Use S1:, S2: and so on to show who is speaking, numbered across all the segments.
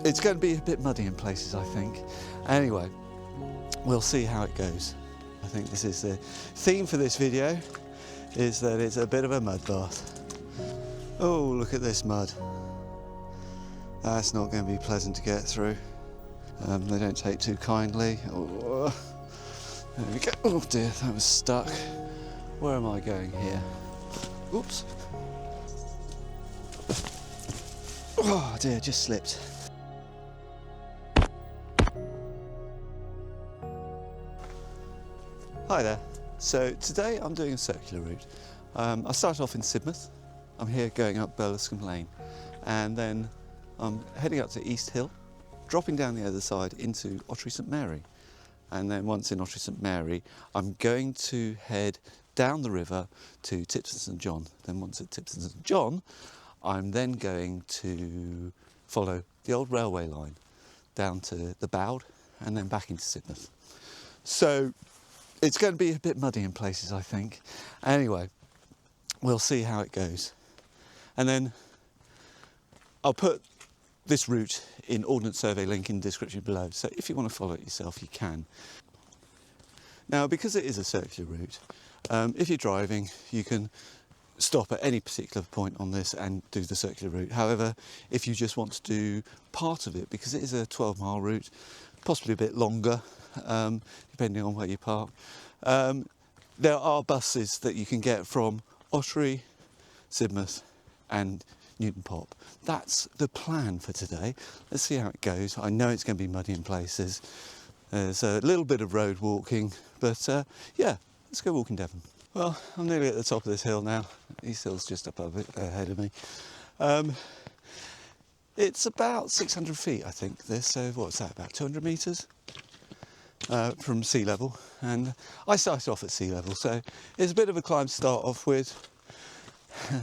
S1: It's going to be a bit muddy in places, I think. Anyway, we'll see how it goes. I think this is the theme for this video, is that it's a bit of a mud bath. Oh, look at this mud. That's not going to be pleasant to get through. They don't take too kindly. Oh, there we go. Oh dear, that was stuck. Where am I going here? Oops. Oh dear, just slipped. Hi there. So today I'm doing a circular route. I start off in Sidmouth. I'm here going up Burlescombe Lane, and then I'm heading up to East Hill, dropping down the other side into Ottery St Mary. And then once in Ottery St Mary, I'm going to head down the river to Tipton St John. Then once at Tipton St John, I'm then going to follow the old railway line down to the Bowd and then back into Sidmouth. So it's going to be a bit muddy in places, I think. Anyway, we'll see how it goes. And then I'll put this route in Ordnance Survey link in the description below, so if you want to follow it yourself, you can. Now, because it is a circular route, if you're driving, you can stop at any particular point on this and do the circular route. However, if you just want to do part of it, because it is a 12-mile route, possibly a bit longer, depending on where you park, there are buses that you can get from Ottery, Sidmouth and Newton Pop. That's the plan for today. Let's see how it goes. I know it's going to be muddy in places. There's a little bit of road walking, but yeah, let's go walking Devon. Well, I'm nearly at the top of this hill now. East Hill's just up ahead of me. It's about 600 feet, I think, this, so what's that, about 200 metres from sea level. And I started off at sea level, so it's a bit of a climb to start off with.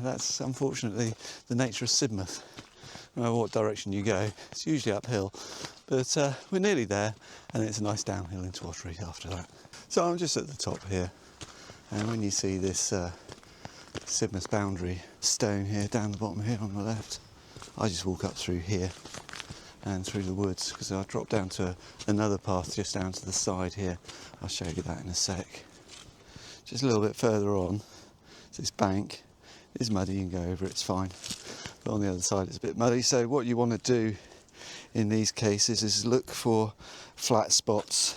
S1: That's unfortunately the nature of Sidmouth. No matter what direction you go, it's usually uphill, but we're nearly there, and it's a nice downhill into Ottery after that. So I'm just at the top here, and when you see this Sidmouth boundary stone here down the bottom here on the left, I just walk up through here and through the woods, because I drop down to another path just down to the side here. I'll show you that in a sec. Just a little bit further on, it's this bank. It's muddy, you can go over it, it's fine. But on the other side it's a bit muddy, so what you want to do in these cases is look for flat spots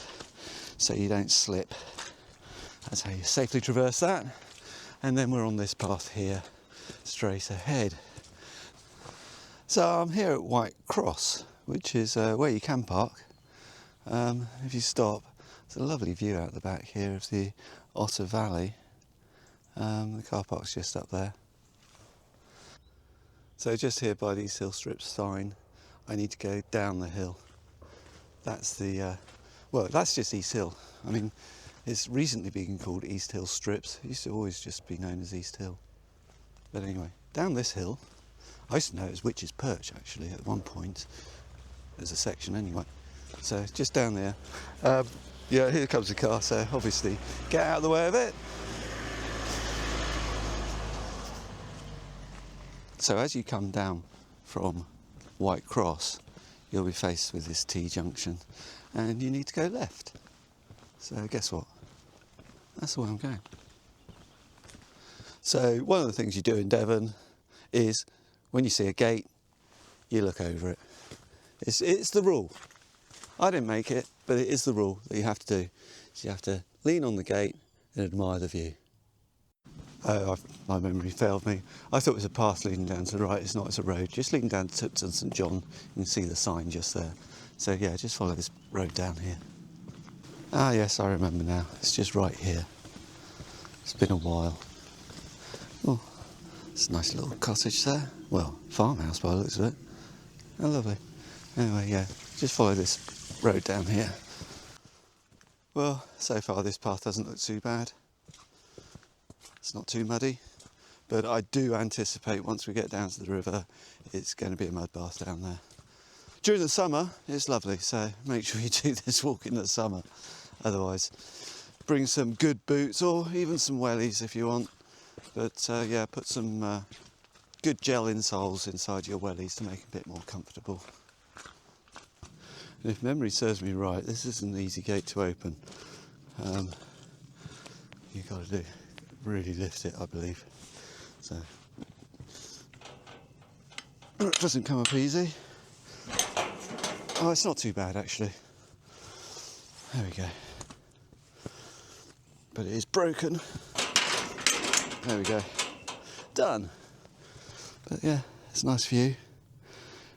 S1: so you don't slip. That's how you safely traverse that. And then we're on this path here, straight ahead. So I'm here at White Cross, which is where you can park. If you stop, there's a lovely view out the back here of the Otter Valley. The car park's just up there. So just here by the East Hill Strips sign, I need to go down the hill. That's the, well, that's just East Hill. I mean, it's recently been called East Hill Strips. It used to always just be known as East Hill. But anyway, down this hill, I used to know it as Witch's Perch actually at one point. There's a section anyway. So just down there. Yeah, here comes the car, so obviously get out of the way of it. So as you come down from White Cross, you'll be faced with this T-junction, and you need to go left. So guess what? That's the way I'm going. So one of the things you do in Devon is when you see a gate, you look over it. It's the rule. I didn't make it, but it is the rule that you have to do. So you have to lean on the gate and admire the view. My memory failed me. I thought it was a path leading down to the right. It's not, it's a road. Just leading down to Tipton St John. You can see the sign just there. So yeah, just follow this road down here. Ah yes, I remember now. It's just right here. It's been a while. Oh, it's a nice little cottage there. Well, farmhouse by the looks of it. Oh, lovely. Anyway, yeah, just follow this road down here. Well, so far this path doesn't look too bad. It's not too muddy, but I do anticipate once we get down to the river, it's going to be a mud bath down there. During the summer, it's lovely, so make sure you do this walk in the summer. Otherwise, bring some good boots or even some wellies if you want. But yeah, put some good gel insoles inside your wellies to make it a bit more comfortable. And if memory serves me right, this isn't an easy gate to open. You've got to really lift it, I believe. So it doesn't come up easy. Oh, it's not too bad actually. There we go. But it is broken. There we go. Done. But yeah, it's a nice view.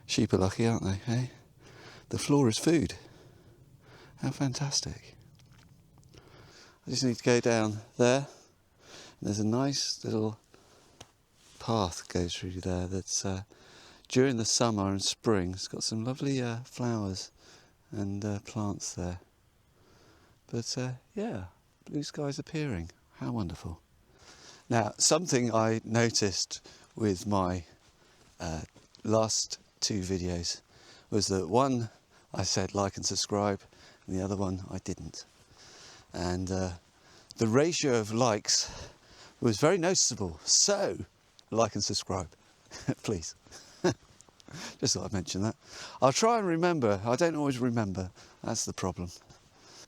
S1: Sheep are lucky, aren't they, hey? The floor is food. How fantastic. I just need to go down there. There's a nice little path goes through there that's during the summer and spring. It's got some lovely flowers and plants there. But yeah, blue skies appearing. How wonderful. Now, something I noticed with my last two videos was that one I said like and subscribe, and the other one I didn't. And the ratio of likes was very noticeable. So, like and subscribe, please. Just thought I'd mention that. I'll try and remember. I don't always remember. That's the problem.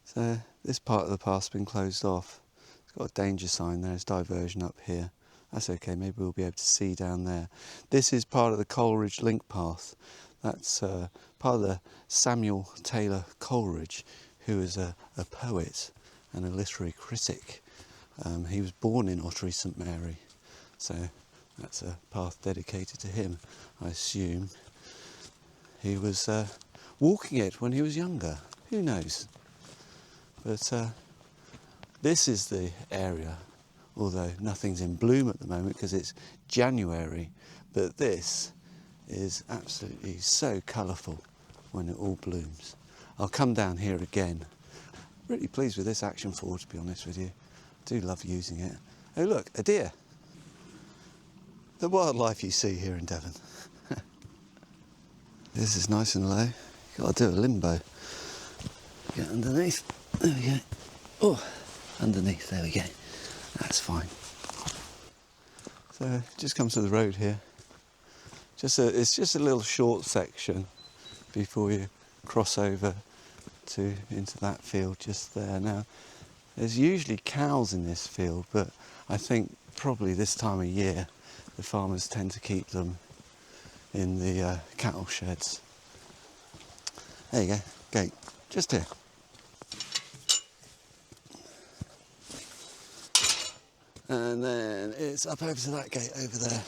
S1: So this part of the path's been closed off. It's got a danger sign there. It's diversion up here. That's okay. Maybe we'll be able to see down there. This is part of the Coleridge Link Path. That's part of the Samuel Taylor Coleridge, who is a poet and a literary critic. He was born in Ottery St Mary, so that's a path dedicated to him, I assume. He was walking it when he was younger, who knows? But this is the area, although nothing's in bloom at the moment because it's January, but this is absolutely so colourful when it all blooms. I'll come down here again. Really pleased with this Action 4, to be honest with you. I do love using it. Oh look, a deer. The wildlife you see here in Devon. This is nice and low. You've got to do a limbo. Get underneath. There we go. Oh, underneath, there we go. That's fine. So just come to the road here. It's just a little short section before you cross over into that field just there. Now, there's usually cows in this field, but I think probably this time of year the farmers tend to keep them in the cattle sheds. There you go, gate, just here. And then it's up over to that gate over there.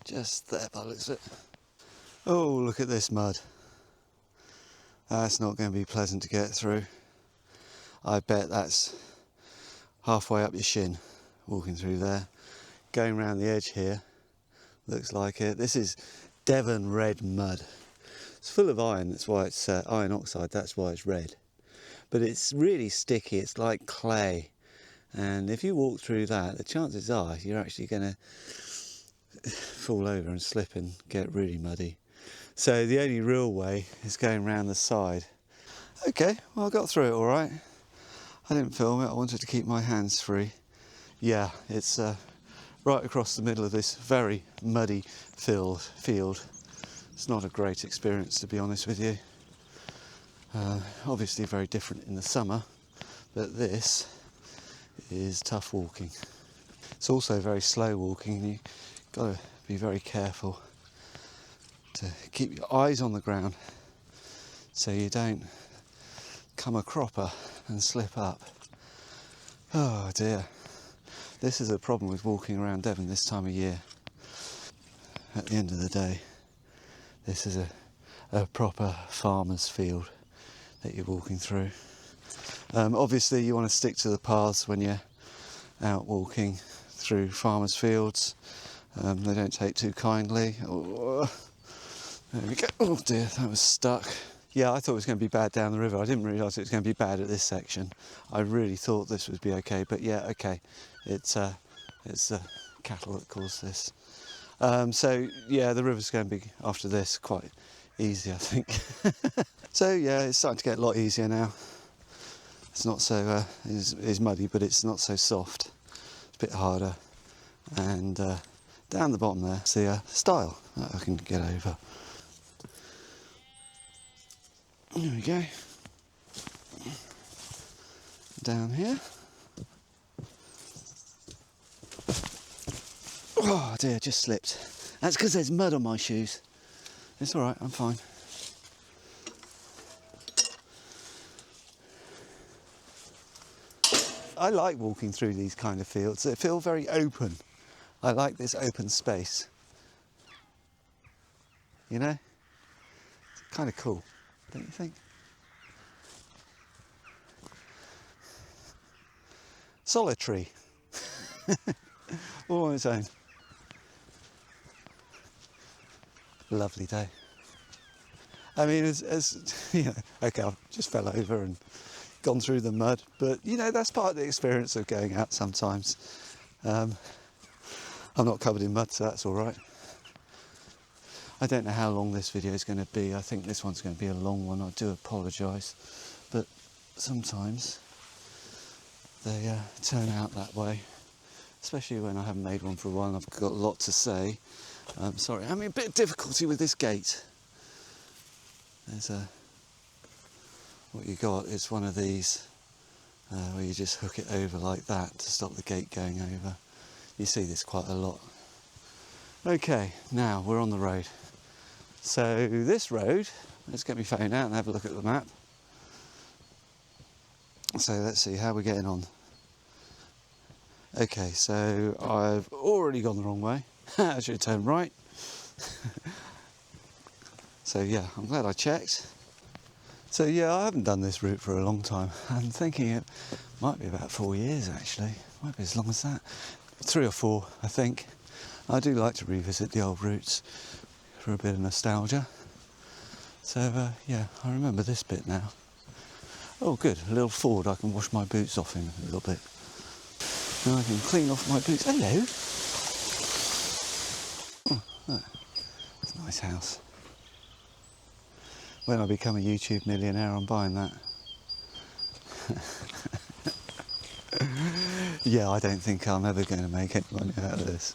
S1: Just there by the looks of it. Oh, look at this mud. That's not going to be pleasant to get through. I bet that's halfway up your shin, walking through there. Going around the edge here, looks like it. This is Devon red mud. It's full of iron, that's why it's iron oxide, that's why it's red. But it's really sticky, it's like clay. And if you walk through that, the chances are you're actually going to fall over and slip and get really muddy. So the only real way is going round the side. Okay, well I got through it all right. I didn't film it, I wanted to keep my hands free. Yeah, it's right across the middle of this very muddy field. It's not a great experience, to be honest with you. Obviously very different in the summer, but this is tough walking. It's also very slow walking, and you've got to be very careful to keep your eyes on the ground so you don't come a cropper and slip up. Oh dear. This is a problem with walking around Devon this time of year. At the end of the day, this is a proper farmer's field that you're walking through. Obviously you want to stick to the paths when you're out walking through farmers' fields. They don't take too kindly. Oh, there we go. Oh dear, that was stuck. Yeah, I thought it was going to be bad down the river. I didn't realise it was going to be bad at this section. I really thought this would be okay, but yeah, okay. It's cattle that caused this. So yeah, the river's going to be, after this, quite easy, I think. So yeah, it's starting to get a lot easier now. It's not so, it's muddy, but it's not so soft. It's a bit harder. And down the bottom there, see a stile that I can get over. There we go. Down here. Oh dear, just slipped. That's because there's mud on my shoes. It's alright, I'm fine. I like walking through these kind of fields. They feel very open. I like this open space. You know? It's kind of cool, don't you think? Solitary. All on its own. Lovely day. I mean, as you know, okay, I just fell over and gone through the mud, but you know, that's part of the experience of going out sometimes. I'm not covered in mud, so that's all right. I don't know how long this video is going to be. I think this one's going to be a long one. I do apologise, but sometimes they turn out that way, especially when I haven't made one for a while and I've got a lot to say. Sorry, I'm having a bit of difficulty with this gate. There's what you got is one of these where you just hook it over like that to stop the gate going over. You see this quite a lot. Okay, now we're on the road. So this road, let's get my phone out and have a look at the map. So let's see how we're getting on. Okay, so I've already gone the wrong way. I should turn right. So yeah, I'm glad I checked. So yeah, I haven't done this route for a long time. I'm thinking it might be about 4 years actually. Might be as long as that. 3 or 4, I think. I do like to revisit the old routes for a bit of nostalgia. So yeah, I remember this bit now. Oh good, a little ford I can wash my boots off in a little bit. Now I can clean off my boots. Hello! Oh, look. It's a nice house. When I become a YouTube millionaire, I'm buying that. Yeah, I don't think I'm ever going to make any money out of this.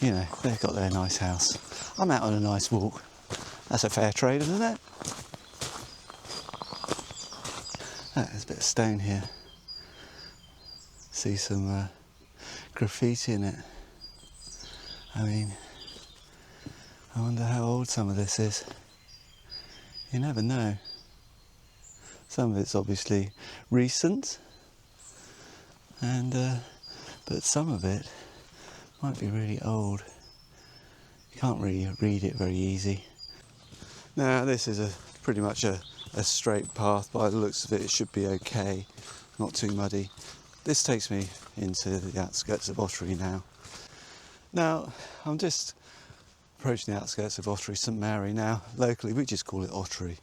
S1: You know, they've got their nice house. I'm out on a nice walk. That's a fair trade, isn't it? There's a bit of stone here. See some graffiti in it. I mean, I wonder how old some of this is. You never know. Some of it's obviously recent, and but some of it might be really old. You can't really read it very easy. Now this is pretty much a straight path. By the looks of it, it should be okay, not too muddy. This takes me into the outskirts of Ottery now. Now I'm just approaching the outskirts of Ottery, St Mary. Now locally we just call it Ottery.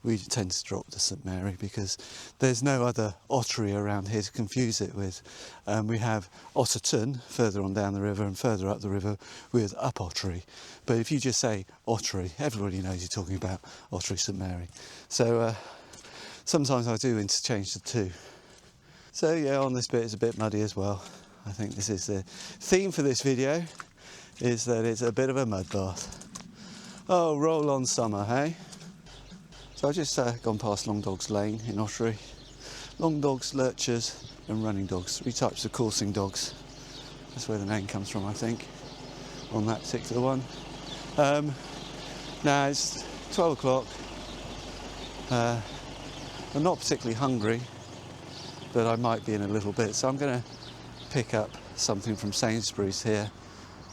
S1: We tend to drop the St Mary because there's no other Ottery around here to confuse it with. We have Otterton further on down the river, and further up the river with Up Ottery. But if you just say Ottery, everybody knows you're talking about Ottery St Mary. So sometimes I do interchange the two. So yeah, on this bit it's a bit muddy as well. I think this is the theme for this video, is that it's a bit of a mud bath. Oh, roll on summer, hey? So I just gone past Long Dogs Lane in Ottery. Long dogs, lurchers and running dogs, 3 types of coursing dogs. That's where the name comes from, I think, on that particular one. Now it's 12 o'clock. I'm not particularly hungry, but I might be in a little bit, so I'm going to pick up something from Sainsbury's here.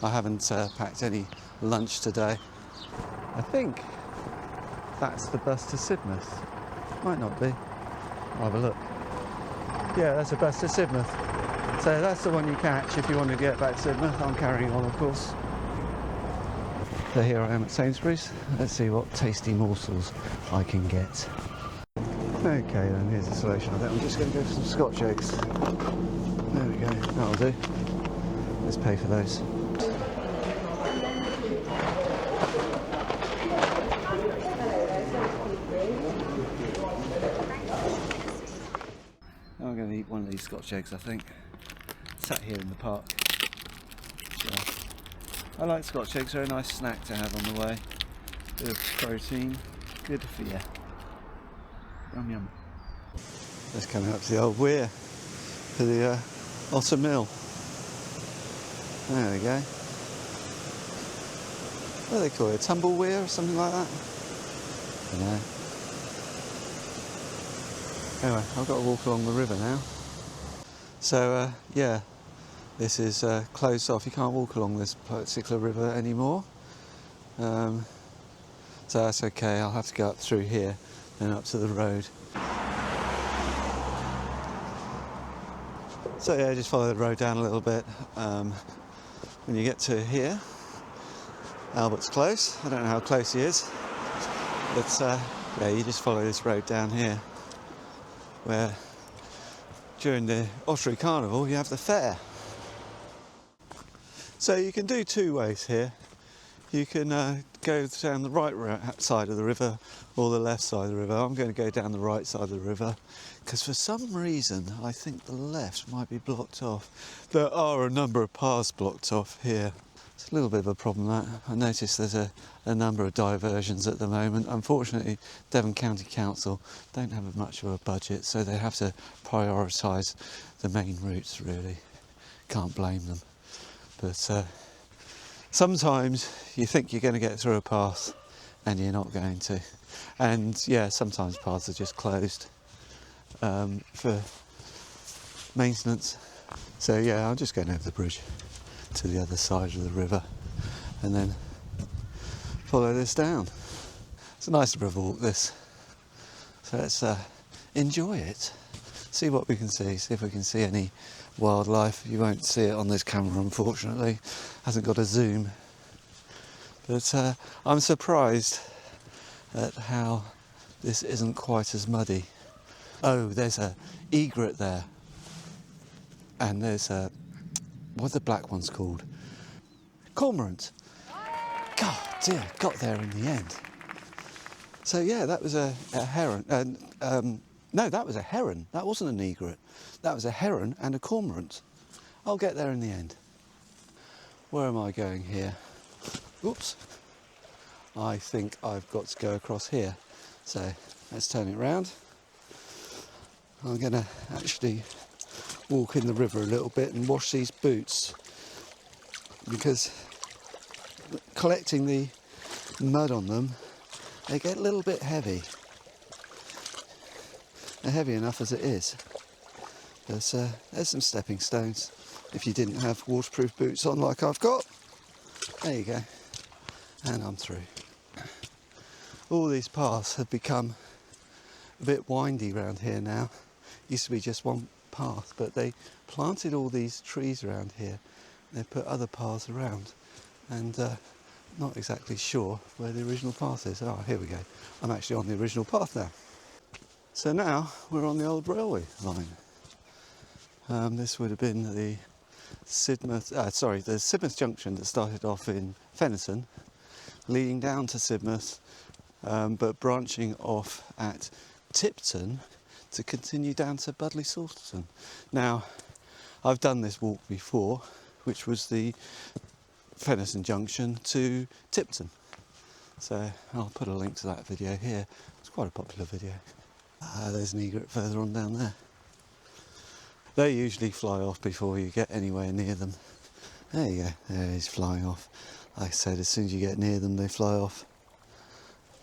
S1: I haven't packed any lunch today. I think that's the bus to Sidmouth. Might not be. I'll have a look. Yeah, that's a bus to Sidmouth. So that's the one you catch if you want to get back to Sidmouth. I'm carrying on, of course. So here I am at Sainsbury's. Let's see what tasty morsels I can get. Okay then, here's the selection of it. I'm just going to go for some Scotch eggs. There we go, that'll do. Let's pay for those. I'm going to eat one of these Scotch eggs, I think. Sat here in the park. So, I like Scotch eggs, they're a nice snack to have on the way. Bit of protein. Good for you. Yum yum. Let's come out to the old weir for the Otter Mill. There we go. What do they call it? A tumble weir or something like that? I don't know. Anyway, I've got to walk along the river now. So yeah, this is closed off. You can't walk along this particular river anymore. So that's okay. I'll have to go up through here and up to the road. So yeah, just follow the road down a little bit. When you get to here, Albert's Close. I don't know how close he is, but yeah, you just follow this road down here, where during the Ottery Carnival you have the fair. So you can do two ways here. You can go down the right side of the river or the left side of the river. I'm going to go down the right side of the river because for some reason I think the left might be blocked off. There are a number of paths blocked off here. It's a little bit of a problem that. I noticed there's a number of diversions at the moment. Unfortunately, Devon County Council don't have much of a budget, so they have to prioritise the main routes really. Can't blame them. But sometimes you think you're going to get through a path and you're not going to. And yeah, sometimes paths are just closed for maintenance. So yeah, I'm just going over the bridge to the other side of the river and then follow this down. It's a nice river walk this. So let's enjoy it. See what we can see if we can see any wildlife. You won't see it on this camera, unfortunately. Hasn't got a zoom. But I'm surprised at how this isn't quite as muddy. Oh, there's a egret there. And there's a, what are the black ones called? Cormorant. God dear, got there in the end. So yeah, that was a heron. No, that was a heron. That wasn't an egret. That was a heron and a cormorant. I'll get there in the end. Where am I going here? Oops. I think I've got to go across here. So let's turn it round. I'm going to actually walk in the river a little bit and wash these boots because collecting the mud on them, they get a little bit heavy. They're heavy enough as it is. There's some stepping stones if you didn't have waterproof boots on like I've got. There you go. And I'm through. All these paths have become a bit windy around here now. Used to be just one path, but they planted all these trees around here. They put other paths around, and not exactly sure where the original path is. Oh, here we go. I'm actually on the original path now. So now we're on the old railway line. This would have been the Sidmouth Junction that started off in Fennerton, leading down to Sidmouth, but branching off at Tipton to continue down to Budleigh Salterton. Now, I've done this walk before, which was the Fennerton Junction to Tipton. So I'll put a link to that video here. It's quite a popular video. There's an egret further on down there. They usually fly off before you get anywhere near them. There you go, there he's flying off. Like I said, as soon as you get near them, they fly off.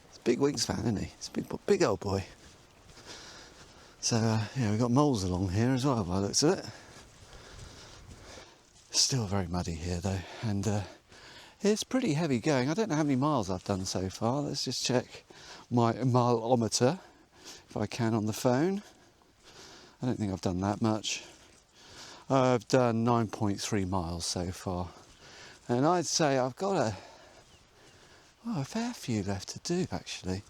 S1: It's a big wingspan, isn't he? It's a big old boy. So, yeah, we've got moles along here as well, by the looks of it. Still very muddy here, though, and it's pretty heavy going. I don't know how many miles I've done so far. Let's just check my mileometer, if I can, on the phone. I don't think I've done that much. I've done 9.3 miles so far. And I'd say I've got a fair few left to do, actually.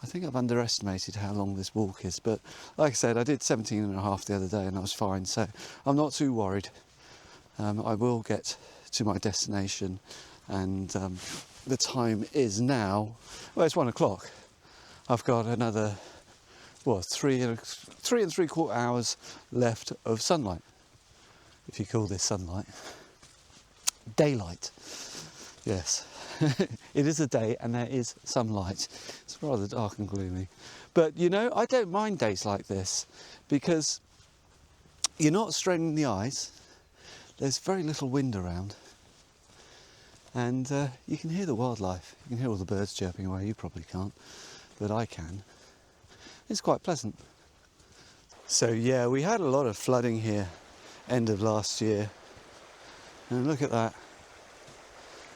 S1: I think I've underestimated how long this walk is, but like I said, I did 17.5 the other day and I was fine, so I'm not too worried. I will get to my destination, and the time is now, well, it's 1 o'clock. I've got another, well, 3.75 hours left of sunlight, if you call this sunlight. Daylight, yes. It is a day and there is some light. It's rather dark and gloomy. But you know, I don't mind days like this because you're not straining the eyes. There's very little wind around. And you can hear the wildlife. You can hear all the birds chirping away. You probably can't, but I can. It's quite pleasant. So yeah, we had a lot of flooding here end of last year. And look at that.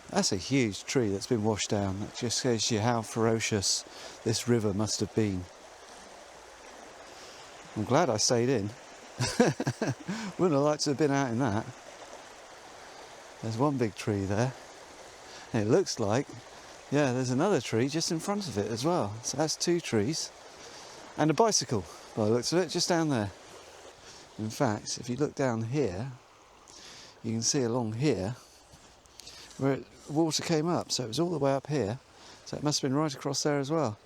S1: That's a huge tree that's been washed down. That just shows you how ferocious this river must have been. I'm glad I stayed in. Wouldn't have liked to have been out in that. There's one big tree there. And it looks like, yeah, there's another tree just in front of it as well. So that's 2 trees. And a bicycle, by the looks of it, just down there. In fact, if you look down here, you can see along here where water came up. So it was all the way up here. So it must have been right across there as well.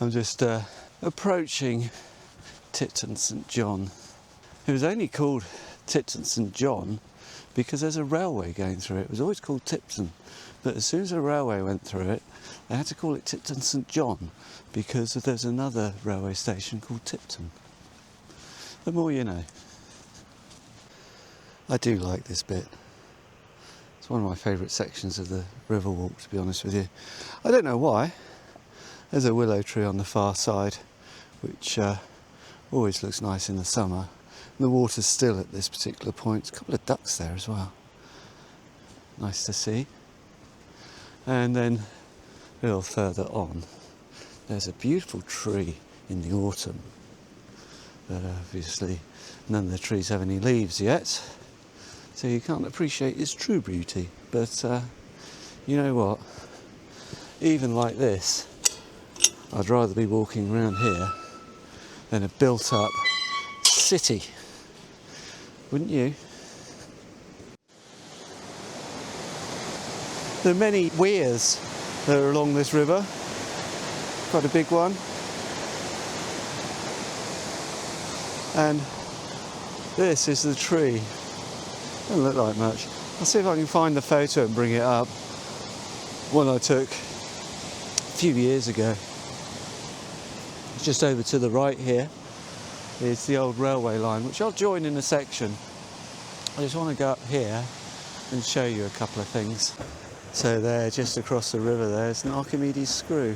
S1: I'm just approaching Tipton St John. It was only called Tipton St John because there's a railway going through it. It was always called Tipton, but as soon as a railway went through it, they had to call it Tipton St John because there's another railway station called Tipton. The more you know. I do like this bit. It's one of my favourite sections of the river walk, to be honest with you. I don't know why. There's a willow tree on the far side, which always looks nice in the summer. The water's still at this particular point. A couple of ducks there as well. Nice to see. And then a little further on, there's a beautiful tree in the autumn. But obviously none of the trees have any leaves yet, so you can't appreciate its true beauty. But you know what? Even like this, I'd rather be walking around here than a built-up city. Wouldn't you? There are many weirs that are along this river. Quite a big one. And this is the tree. Doesn't look like much. I'll see if I can find the photo and bring it up. One I took a few years ago. Just over to the right here is the old railway line, which I'll join in a section. I just want to go up here and show you a couple of things. So there, just across the river there's an Archimedes screw.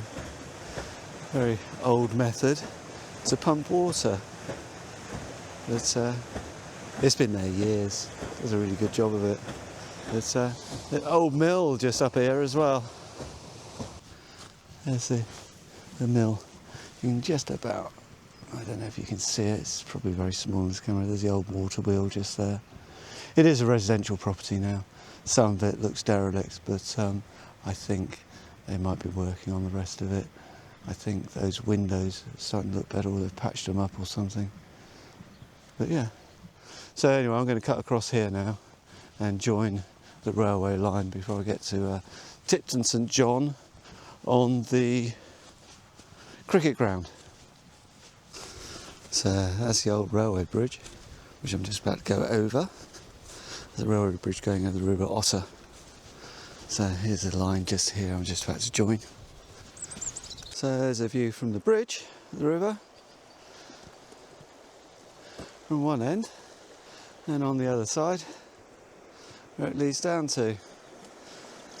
S1: Very old method to pump water. But it's been there years. Does a really good job of it. It's an old mill just up here as well. There's the mill. You can just about, I don't know if you can see it, it's probably very small in this camera. There's the old water wheel just there. It is a residential property now. Some of it looks derelict, but I think they might be working on the rest of it. I think those windows are starting to look better, or they've patched them up or something. But yeah. So anyway, I'm going to cut across here now and join the railway line before I get to Tipton St John on the cricket ground. So that's the old railway bridge, which I'm just about to go over. There's a railway bridge going over the River Otter. So here's the line just here, I'm just about to join. So there's a view from the bridge, the river, from one end, and on the other side, where it leads down to,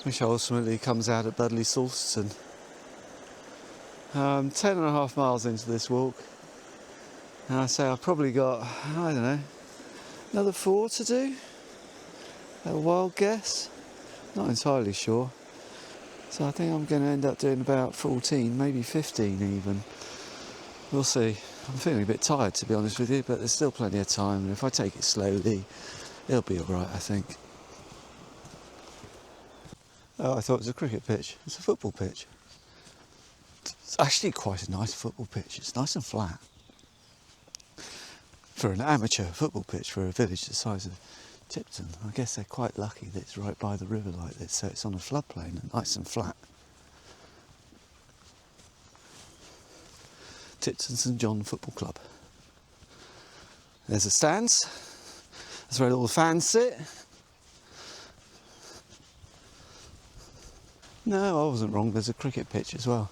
S1: which ultimately comes out at Budleigh Salterton. 10.5 miles into this walk, and I say I've probably got, I don't know, another 4 to do. A wild guess, not entirely sure. So I think I'm going to end up doing about 14, maybe 15 even. We'll see. I'm feeling a bit tired, to be honest with you, but there's still plenty of time, and if I take it slowly, it'll be alright, I think. Oh, I thought it was a cricket pitch. It's a football pitch. It's actually quite a nice football pitch. It's nice and flat. For an amateur football pitch for a village the size of Tipton, I guess they're quite lucky that it's right by the river like this, so it's on a floodplain and nice and flat. Tipton St John Football Club. There's the stands. That's where all the fans sit. No, I wasn't wrong. There's a cricket pitch as well.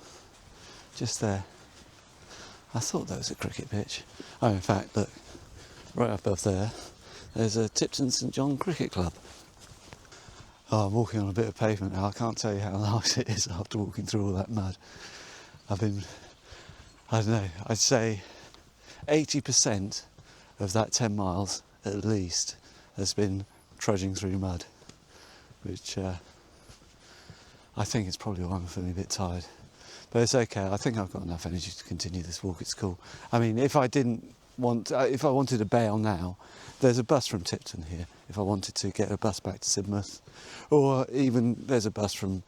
S1: Just there. I thought that was a cricket pitch. Oh, in fact, look, right above there, there's a Tipton St John Cricket Club. Oh, I'm walking on a bit of pavement now. I can't tell you how nice it is after walking through all that mud. I don't know, I'd say 80% of that 10 miles at least has been trudging through mud, which I think it's probably why I'm feeling a bit tired. But it's okay, I think I've got enough energy to continue this walk, it's cool. I mean, if I wanted to bail now, there's a bus from Tipton here, if I wanted to get a bus back to Sidmouth, or even there's a bus from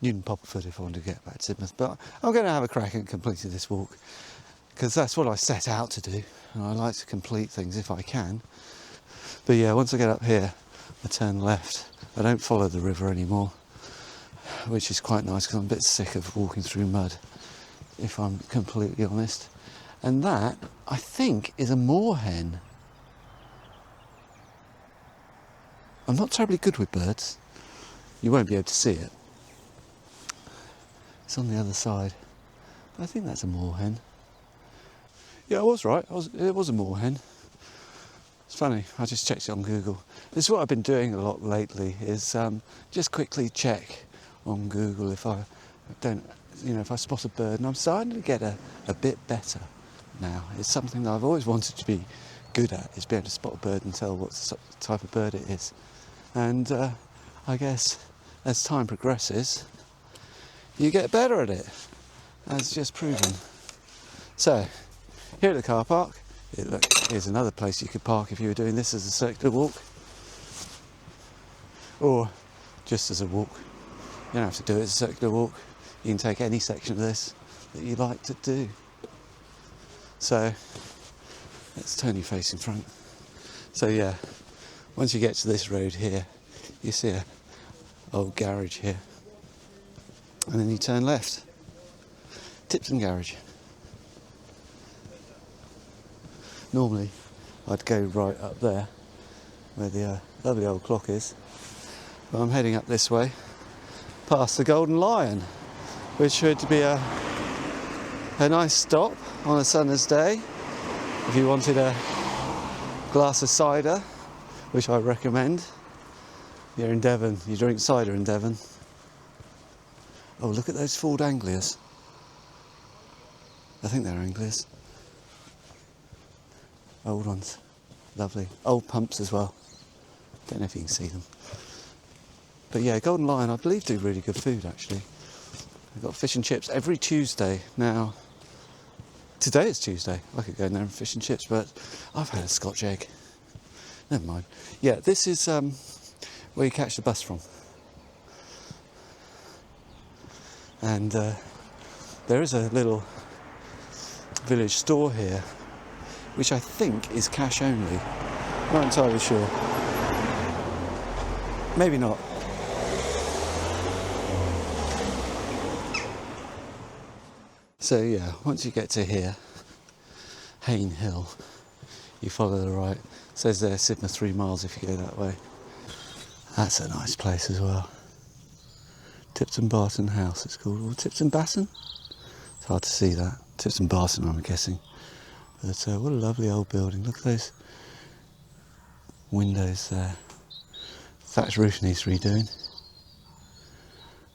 S1: Newton Popperford if I wanted to get back to Sidmouth. But I'm going to have a crack at completing this walk, because that's what I set out to do, and I like to complete things if I can. But yeah, once I get up here, I turn left. I don't follow the river anymore, which is quite nice because I'm a bit sick of walking through mud, if I'm completely honest. And that, I think, is a moorhen. I'm not terribly good with birds. You won't be able to see it. It's on the other side. But I think that's a moorhen. Yeah, I was right. It was a moorhen. It's funny, I just checked it on Google. This is what I've been doing a lot lately, is just quickly check on Google if I spot a bird, and I'm starting to get a bit better now. It's something that I've always wanted to be good at, is being able to spot a bird and tell what type of bird it is. And I guess as time progresses, you get better at it, as just proven. So, here at the car park, look, here's another place you could park if you were doing this as a circular walk, or just as a walk. You don't have to do it as a circular walk. You can take any section of this that you like to do. So let's turn your face in front. So yeah, once you get to this road here, you see a old garage here, and then you turn left. Tipton Garage. Normally I'd go right up there where the lovely old clock is, but I'm heading up this way past the Golden Lion, which should be a nice stop on a summer's day if you wanted a glass of cider, which I recommend. You're in Devon, you drink cider in Devon. Oh, look at those Ford Anglias. I think they're Anglias. Old ones, lovely. Old pumps as well. Don't know if you can see them. But yeah, Golden Lion, I believe, do really good food actually. They've got fish and chips every Tuesday. Now, today it's Tuesday. I could go in there and fish and chips, but I've had a Scotch egg. Never mind. Yeah, this is where you catch the bus from. And there is a little village store here, which I think is cash only. Not entirely sure. Maybe not. So yeah, once you get to here, Hayne Hill, you follow the right. It says there Sidmouth 3 miles if you go that way. That's a nice place as well. Tipton Barton House it's called, or Tipton Basson? It's hard to see that. Tipton Barton, I'm guessing. But what a lovely old building. Look at those windows there. Thatched roof needs redoing.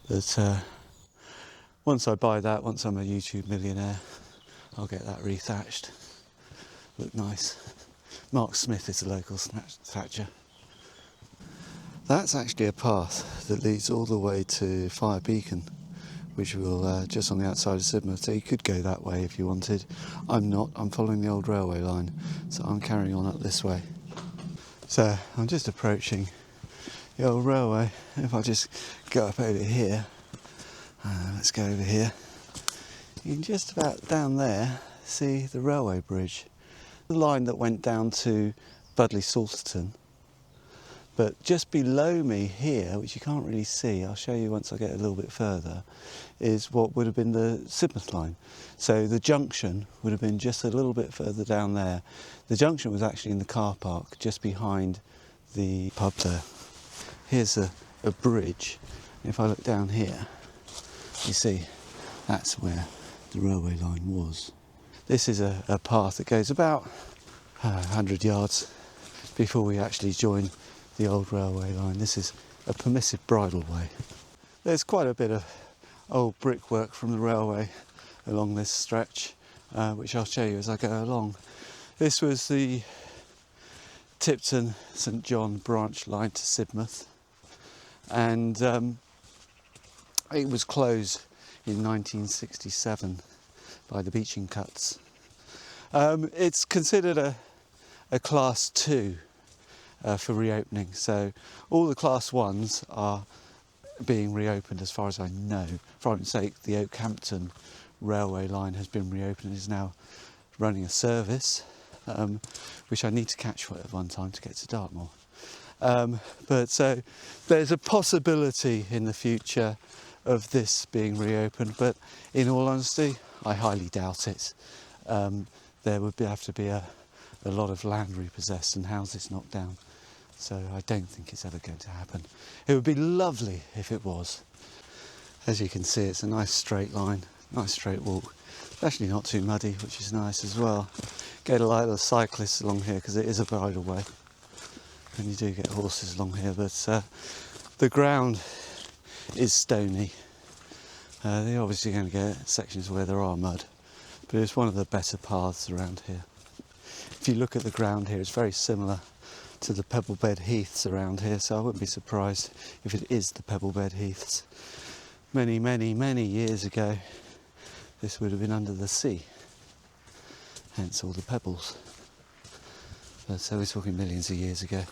S1: But once I buy that, once I'm a YouTube millionaire, I'll get that rethatched. Look nice. Mark Smith is the local thatcher. That's actually a path that leads all the way to Fire Beacon, which will just on the outside of Sidmouth. So you could go that way if you wanted. I'm not. I'm following the old railway line, so I'm carrying on up this way. So I'm just approaching the old railway. If I just go up over here, let's go over here. You can just about down there see the railway bridge, the line that went down to Budleigh Salterton. But just below me here, which you can't really see, I'll show you once I get a little bit further, is what would have been the Sidmouth line. So the junction would have been just a little bit further down there. The junction was actually in the car park, just behind the pub there. Here's a bridge. if I look down here, you see that's where the railway line was. This is a path that goes about 100 yards before we actually join the old railway line. This is a permissive bridle way. There's quite a bit of old brickwork from the railway along this stretch, which I'll show you as I go along. This was the Tipton St John branch line to Sidmouth, and it was closed in 1967 by the Beeching Cuts. It's considered a class 2 for reopening, so all the class 1s are being reopened as far as I know. For argument's sake, the Oakhampton railway line has been reopened and is now running a service, which I need to catch for at one time to get to Dartmoor. But so there's a possibility in the future of this being reopened, but in all honesty, I highly doubt it. There would have to be a lot of land repossessed and houses knocked down, so I don't think it's ever going to happen. It would be lovely if it was. As you can see, it's a nice straight line, nice straight walk. It's actually not too muddy, which is nice as well. Get a lot of cyclists along here because it is a bridle way, and you do get horses along here, but the ground is stony. They're obviously going to get sections where there are mud, but it's one of the better paths around here. If you look at the ground here, it's very similar to the pebble bed heaths around here, so I wouldn't be surprised if it is the pebble bed heaths. Many, many, many years ago, this would have been under the sea, hence all the pebbles. But so we're talking millions of years ago.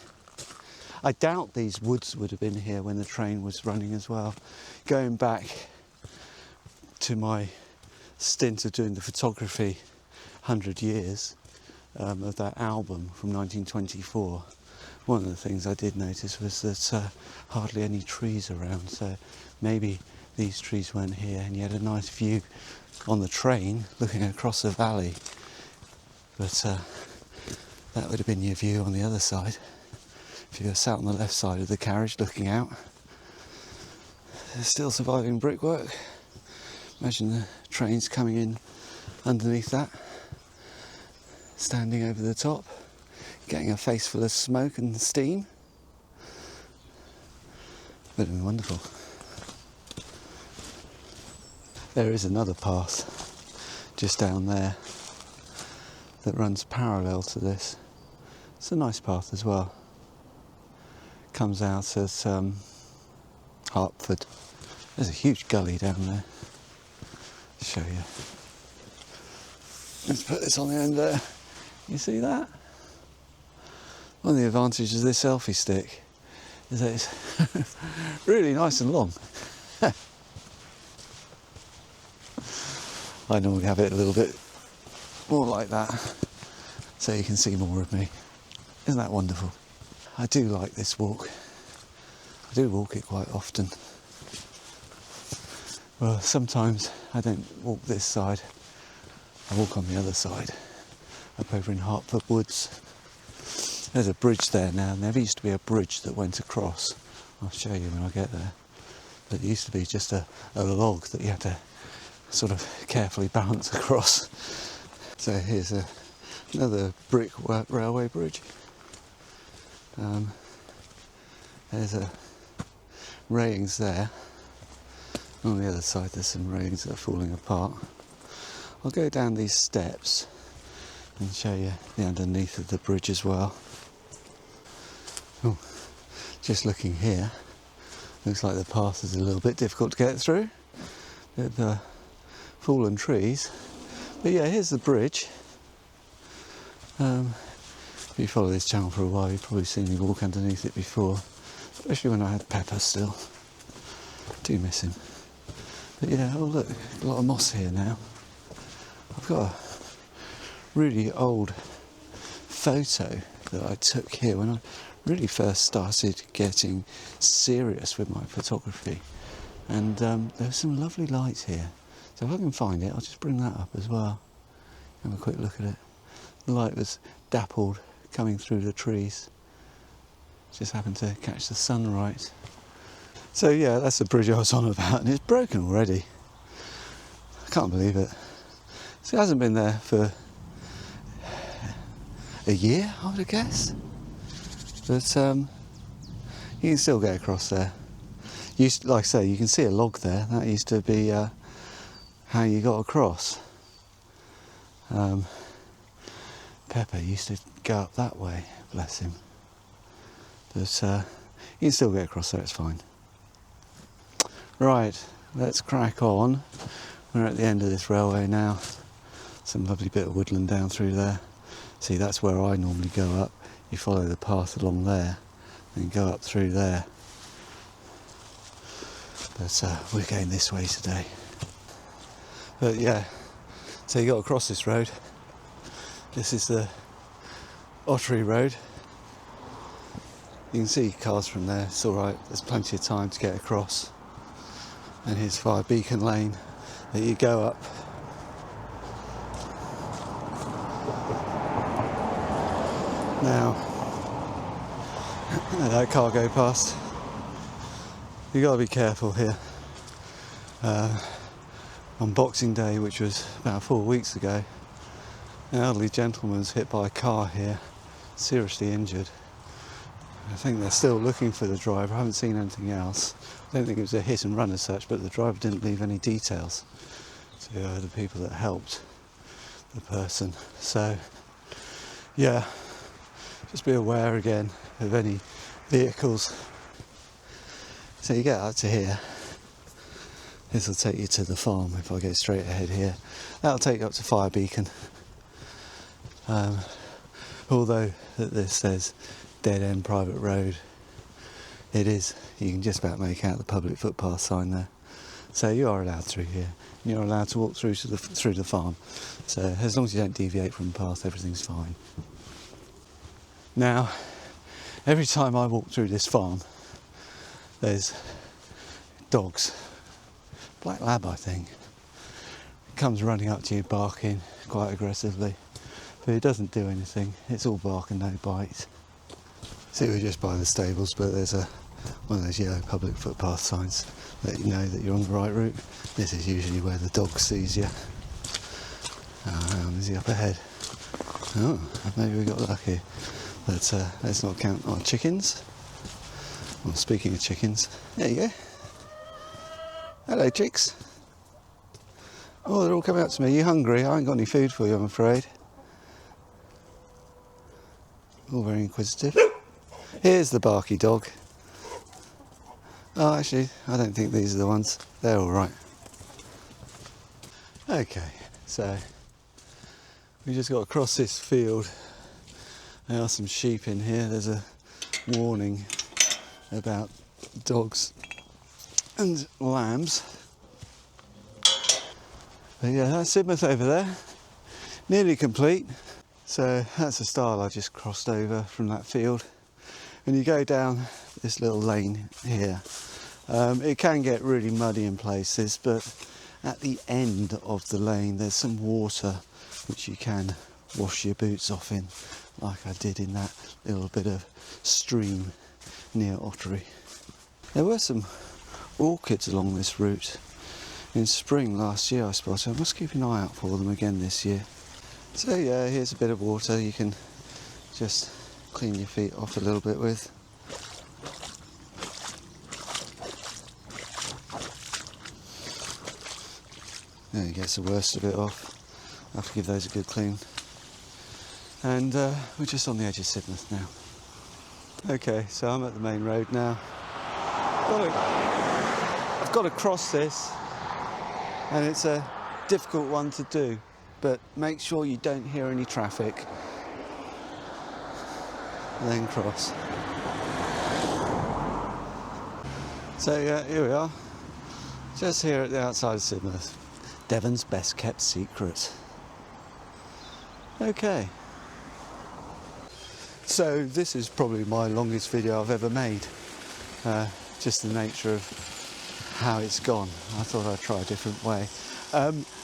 S1: I doubt these woods would have been here when the train was running as well. Going back to my stint of doing the photography 100 years of that album from 1924, one of the things I did notice was that hardly any trees around, so maybe these trees weren't here, and you had a nice view on the train looking across the valley, but that would have been your view on the other side. If you were sat on the left side of the carriage looking out, there's still surviving brickwork. Imagine the trains coming in underneath that, standing over the top, getting a face full of smoke and steam. Would have been wonderful. There is another path just down there that runs parallel to this. It's a nice path as well. Comes out at Hertford. There's a huge gully down there. I'll show you. Let's put this on the end there. You see that? One of the advantages of this selfie stick is that it's really nice and long. I normally have it a little bit more like that, so you can see more of me. Isn't that wonderful? I do like this walk. I do walk it quite often. Well, sometimes I don't walk this side, I walk on the other side, up over in Hertford Woods. There's a bridge there now, and there used to be a bridge that went across. I'll show you when I get there. But it used to be just a log that you had to sort of carefully balance across. So here's another brick railway bridge. There's railings there. On the other side there's some railings that are falling apart. I'll go down these steps and show you the underneath of the bridge as well. Oh, just looking here, looks like the path is a little bit difficult to get through. The fallen trees. But yeah, here's the bridge. If you follow this channel for a while, you've probably seen me walk underneath it before, especially when I had Pepper still. Do miss him. But yeah, oh look, a lot of moss here now. I've got a really old photo that I took here when I really first started getting serious with my photography, and there's some lovely lights here. So if I can find it, I'll just bring that up as well. Have a quick look at it. The light was dappled coming through the trees. Just happened to catch the sun right. So yeah, that's the bridge I was on about, and it's broken already. I can't believe it. So it hasn't been there for a year, I would have guessed. But you can still get across there. Like I say, you can see a log there. That used to be how you got across. Pepper used to go up that way, bless him. But you can still get across there, it's fine. Right, let's crack on. We're at the end of this railway now. Some lovely bit of woodland down through there. See, that's where I normally go up. You follow the path along there and go up through there. But we're going this way today. But yeah, so you got to cross this road. This is the Ottery Road. You can see cars from there, it's alright, there's plenty of time to get across. And here's Fire Beacon Lane that you go up. Now, let that car go past. You got to be careful here. On Boxing Day, which was about 4 weeks ago, an elderly gentleman was hit by a car here, seriously injured. I think they're still looking for the driver. I haven't seen anything else. I don't think it was a hit and run as such, but the driver didn't leave any details to the people that helped the person. So, yeah, just be aware again of any vehicles. So you get out to here. This will take you to the farm if I go straight ahead here. That'll take you up to Fire Beacon. Although this says dead end private road, it is. You can just about make out the public footpath sign there. So you are allowed through here. You're allowed to walk through the farm. So as long as you don't deviate from the path, everything's fine. Now, every time I walk through this farm, there's dogs. Black lab, I think. Comes running up to you barking quite aggressively, but it doesn't do anything. It's all bark and no bite. See, we're just by the stables, but there's one of those yellow public footpath signs that you know that you're on the right route. This is usually where the dog sees you. Is he up ahead? Oh, maybe we got lucky. But let's not count our chickens. Well, speaking of chickens, there you go. Hello, chicks. Oh, they're all coming up to me. You hungry? I ain't got any food for you, I'm afraid. All very inquisitive. Here's the barky dog. Oh, actually, I don't think these are the ones. They're all right. Okay, so we just got across this field. There are some sheep in here. There's a warning about dogs and lambs. But yeah, that's Sidmouth over there, nearly complete. So that's the stile I just crossed over from that field. When you go down this little lane here, it can get really muddy in places, but at the end of the lane there's some water which you can wash your boots off in, like I did in that little bit of stream near Ottery. There were some orchids along this route in spring last year, I suppose. I must keep an eye out for them again this year. So yeah, here's a bit of water you can just clean your feet off a little bit with. There, gets the worst of it off. I have to give those a good clean. And we're just on the edge of Sidmouth now. Okay, so I'm at the main road now. I've got to cross this, and it's a difficult one to do, but make sure you don't hear any traffic, and then cross. So yeah, here we are, just here at the outside of Sidmouth. Devon's best kept secret. Okay. So this is probably my longest video I've ever made. Just the nature of how it's gone. I thought I'd try a different way.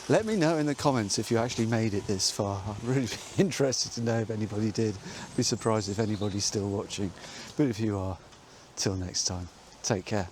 S1: Let me know in the comments if you actually made it this far. I'd really be interested to know if anybody did. I'd be surprised if anybody's still watching. But if you are, till next time, take care.